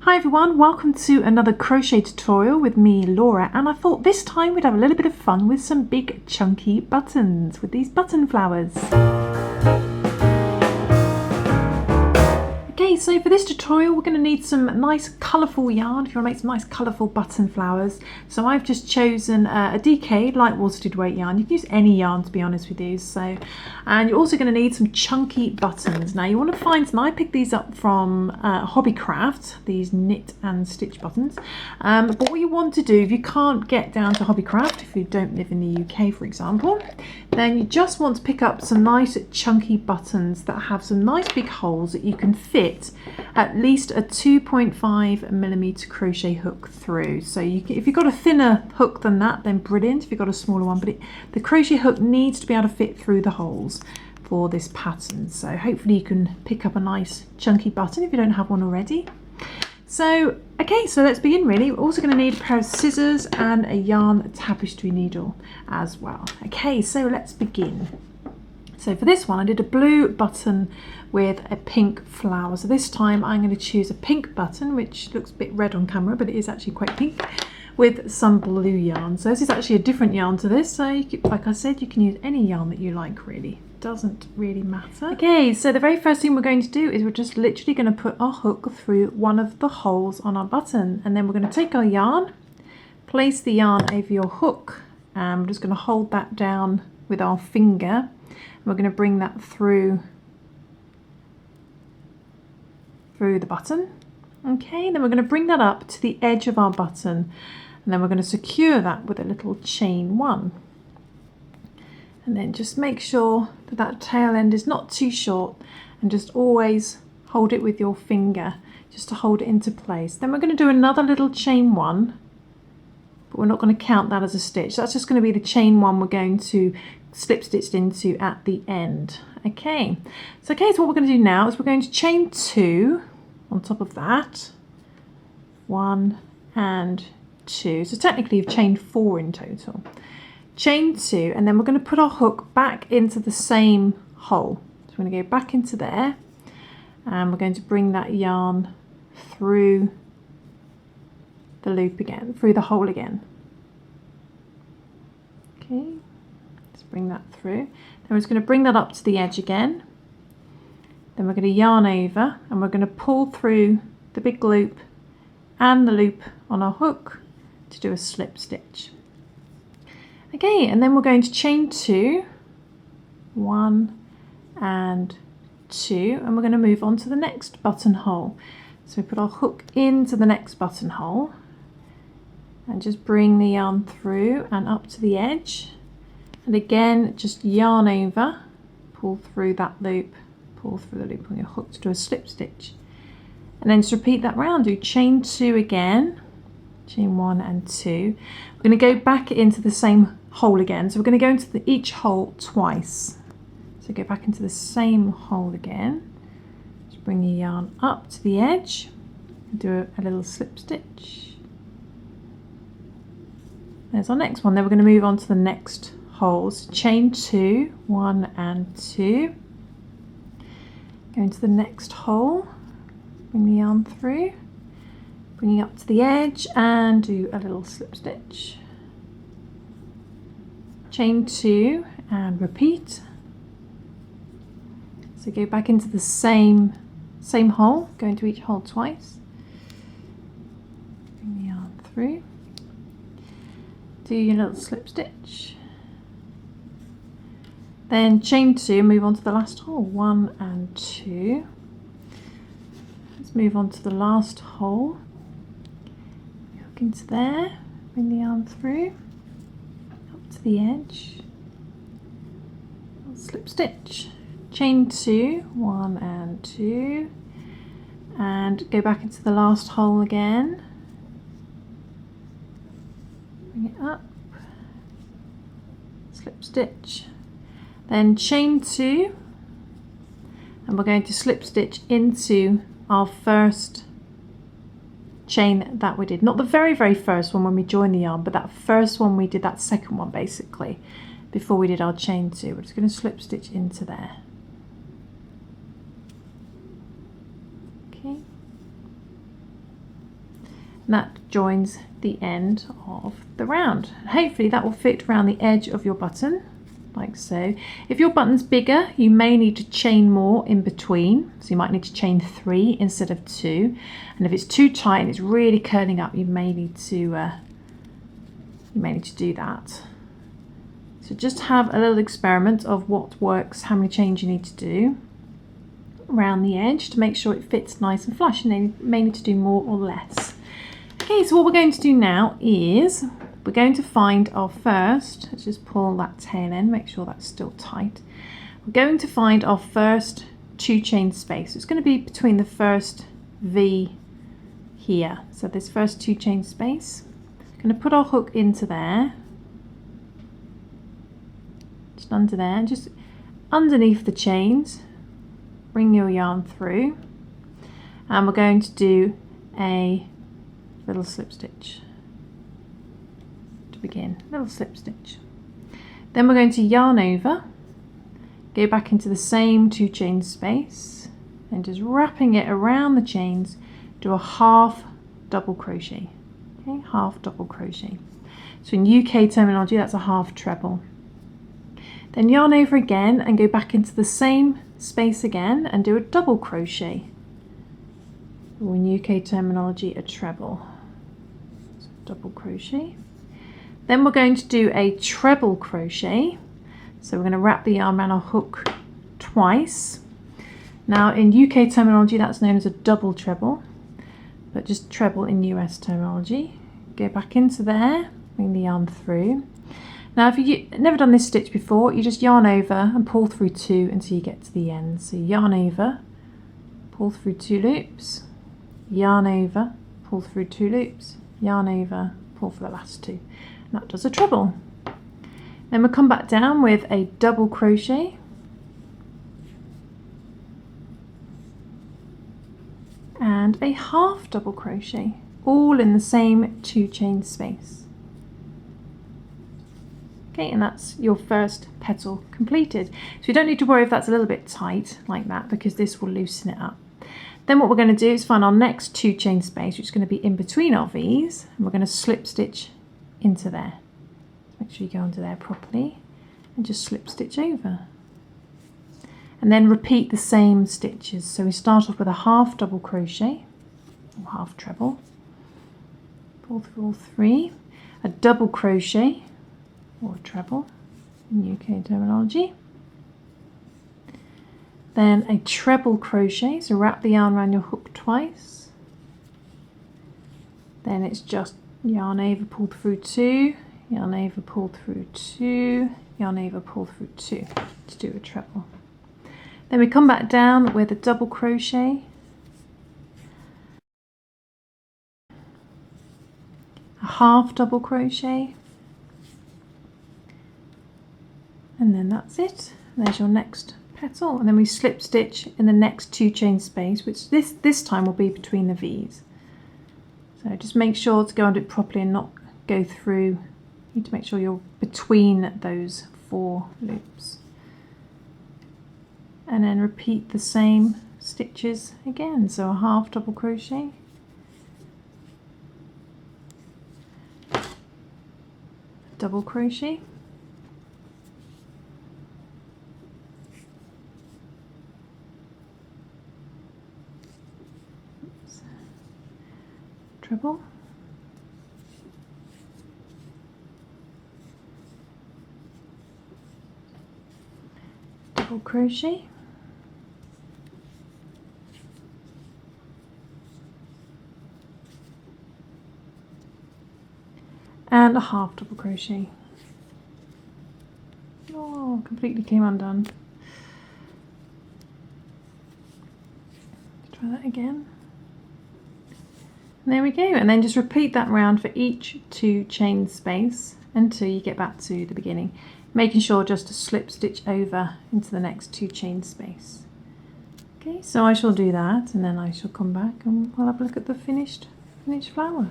Hi everyone, welcome to another crochet tutorial with me, Laura, and I thought this time we'd have a little bit of fun with some big chunky buttons with these button flowers. Okay, so for this tutorial we're going to need some nice colourful yarn if you want to make some nice colourful button flowers. So I've just chosen a DK light worsted weight yarn. You can use any yarn to be honest with you. And you're also going to need some chunky buttons. Now you want to find some, I picked these up from Hobbycraft, these knit and stitch buttons. But what you want to do, if you can't get down to Hobbycraft, if you don't live in the UK for example, then you just want to pick up some nice chunky buttons that have some nice big holes that you can fit at least a 2.5mm crochet hook through. So if you've got a thinner hook than that, then brilliant. If you've got a smaller one, but the crochet hook needs to be able to fit through the holes for this pattern. So hopefully you can pick up a nice chunky button if you don't have one already. So okay, so let's begin really. We're also going to need a pair of scissors and a yarn tapestry needle as well. Okay, so let's begin. So for this one I did a blue button with a pink flower. So this time I'm going to choose a pink button, which looks a bit red on camera, but it is actually quite pink, with some blue yarn. So this is actually a different yarn to this. So like I said, you can use any yarn that you like really. Doesn't really matter. Okay, so the very first thing we're going to do is we're just literally going to put our hook through one of the holes on our button, and then we're going to take our yarn, place the yarn over your hook, and we're just going to hold that down with our finger. We're going to bring that through the button. Okay, then we're going to bring that up to the edge of our button, and then we're going to secure that with a little chain one. And then just make sure that that tail end is not too short, and just always hold it with your finger just to hold it into place. Then we're going to do another little chain one, but we're not going to count that as a stitch. That's just going to be the chain one we're going to slip stitched into at the end. Okay, so what we're going to do now is we're going to chain two on top of that, 1 and 2. So technically you've chained 4 in total. Chain 2, and then we're going to put our hook back into the same hole. So we're going to go back into there, and we're going to bring that yarn through the loop again, through the hole again. Okay, let's bring that through. Then we're just going to bring that up to the edge again. Then we're going to yarn over, and we're going to pull through the big loop and the loop on our hook to do a slip stitch. Okay, and then we're going to chain 2, 1 and 2, and we're going to move on to the next buttonhole. So we put our hook into the next buttonhole and just bring the yarn through and up to the edge, and again just yarn over, pull through that loop, pull through the loop on your hook to do a slip stitch, and then just repeat that round. Do chain 2 again, chain 1 and 2. We're going to go back into the same hole again, so we're going to go into each hole twice. So go back into the same hole again, just bring your yarn up to the edge and do a little slip stitch. There's our next one. Then we're going to move on to the next holes. Chain 2, 1 and 2. Go into the next hole, bring the yarn through, bring it up to the edge and do a little slip stitch. Chain 2 and repeat. So go back into the same hole, go into each hole twice, bring the yarn through, do your little slip stitch, then chain 2, move on to the last hole, 1 and 2. Let's move on to the last hole, hook into there, bring the yarn through, up to the edge, slip stitch, chain 2, 1 and 2, and go back into the last hole again, bring it up, slip stitch, then chain 2, and we're going to slip stitch into our first chain that we did. Not the very first one when we joined the yarn, but that first one we did, that second one basically, before we did our chain 2. We're just going to slip stitch into there. Okay. and that joins the end of the round. Hopefully that will fit around the edge of your button, like so. If your button's bigger, you may need to chain more in between, so you might need to chain 3 instead of 2, and if it's too tight and it's really curling up, you may need to do that. So just have a little experiment of what works, how many chains you need to do around the edge to make sure it fits nice and flush, and then you may need to do more or less. Okay, so what we're going to do now is we're going to find our first, let's just pull that tail end, make sure that's still tight. We're going to find our first 2 chain space. It's going to be between the first V here. So this first 2 chain space. I'm going to put our hook into there, just under there, and just underneath the chains, bring your yarn through, and we're going to do a little slip stitch to begin, little slip stitch. Then we're going to yarn over, go back into the same 2 chain space, and just wrapping it around the chains, do a half double crochet. Okay, half double crochet. So in UK terminology, that's a half treble. Then yarn over again and go back into the same space again and do a double crochet, or in UK terminology, a treble. So double crochet. Then we're going to do a treble crochet. So we're going to wrap the yarn around our hook twice. Now in UK terminology, that's known as a double treble, but just treble in US terminology. Go back into there, bring the yarn through. Now if you've never done this stitch before, you just yarn over and pull through 2 until you get to the end. So yarn over, pull through 2 loops, yarn over, pull through 2 loops, yarn over, pull for the last 2. And that does a treble. Then we'll come back down with a double crochet, and a half double crochet, all in the same 2 chain space. Okay, and that's your first petal completed. So you don't need to worry if that's a little bit tight like that, because this will loosen it up. Then what we're going to do is find our next 2 chain space, which is going to be in between our V's, and we're going to slip stitch into there. Make sure you go onto there properly and just slip stitch over. And then repeat the same stitches. So we start off with a half double crochet, or half treble, pull through all 3, a double crochet, or treble in UK terminology, then a treble crochet, so wrap the yarn around your hook twice, then it's just yarn over, pull through 2, yarn over, pull through 2, yarn over, pull through 2 to do a treble. Then we come back down with a double crochet, a half double crochet, and then that's it. There's your next petal, and then we slip stitch in the next 2 chain space, which this time will be between the V's. So just make sure to go under it properly and not go through. You need to make sure you're between those 4 loops, and then repeat the same stitches again. So a half double crochet, double crochet, treble, double crochet, and a half double crochet. Oh, completely came undone. Let's try that again. And there we go, and then just repeat that round for each 2 chain space until you get back to the beginning, making sure just to slip stitch over into the next 2 chain space. Okay, so I shall do that, and then I shall come back and we'll have a look at the finished flower.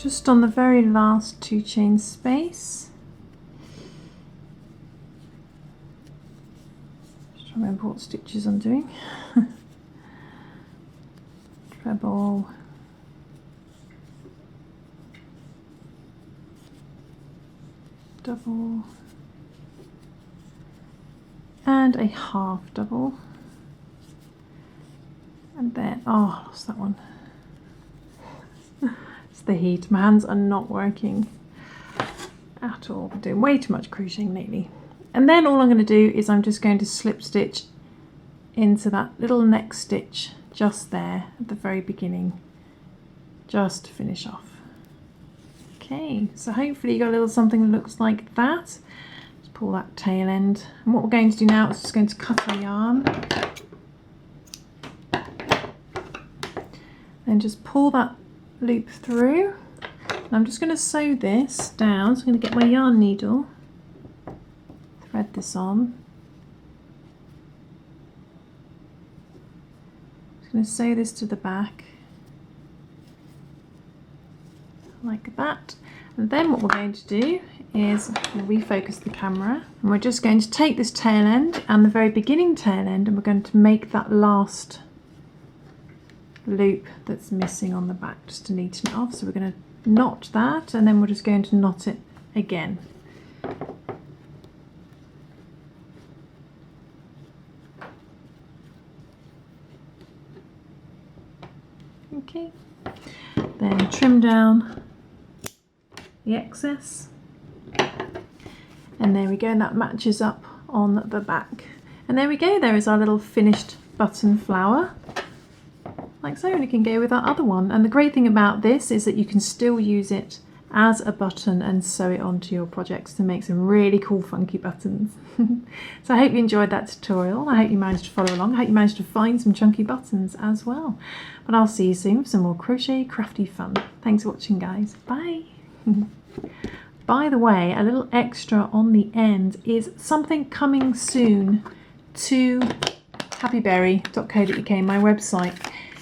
just on the very last 2 chain space. Just trying to remember what stitches I'm doing. Treble, double, and a half double, and then, oh, I lost that one. It's the heat. My hands are not working at all. I'm doing way too much crocheting lately. And then all I'm going to do is I'm just going to slip stitch into that little neck stitch just there at the very beginning, just to finish off. Okay, so hopefully you got a little something that looks like that. Just pull that tail end. And what we're going to do now is just going to cut our yarn and just pull that loop through. And I'm just going to sew this down. So I'm going to get my yarn needle, thread this on. I'm going to sew this to the back like that, and then what we're going to do is refocus the camera, and we're just going to take this tail end and the very beginning tail end, and we're going to make that last loop that's missing on the back just to neaten it off. So we're going to knot that, and then we're just going to knot it again. Okay, then trim down the excess, and there we go, and that matches up on the back. And there we go, there is our little finished button flower, like so, and it can go with our other one. And the great thing about this is that you can still use it as a button and sew it onto your projects to make some really cool funky buttons. So I hope you enjoyed that tutorial. I hope you managed to follow along. I hope you managed to find some chunky buttons as well. But I'll see you soon for some more crochet crafty fun. Thanks for watching, guys. Bye. By the way, a little extra on the end is something coming soon to happyberry.co.uk. My website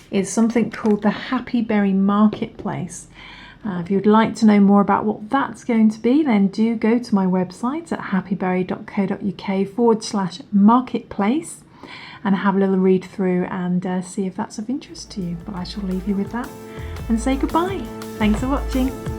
is something called the Happy Berry Marketplace. If you'd like to know more about what that's going to be, then do go to my website at happyberry.co.uk/marketplace and have a little read through and see if that's of interest to you. But I shall leave you with that and say goodbye. Thanks for watching.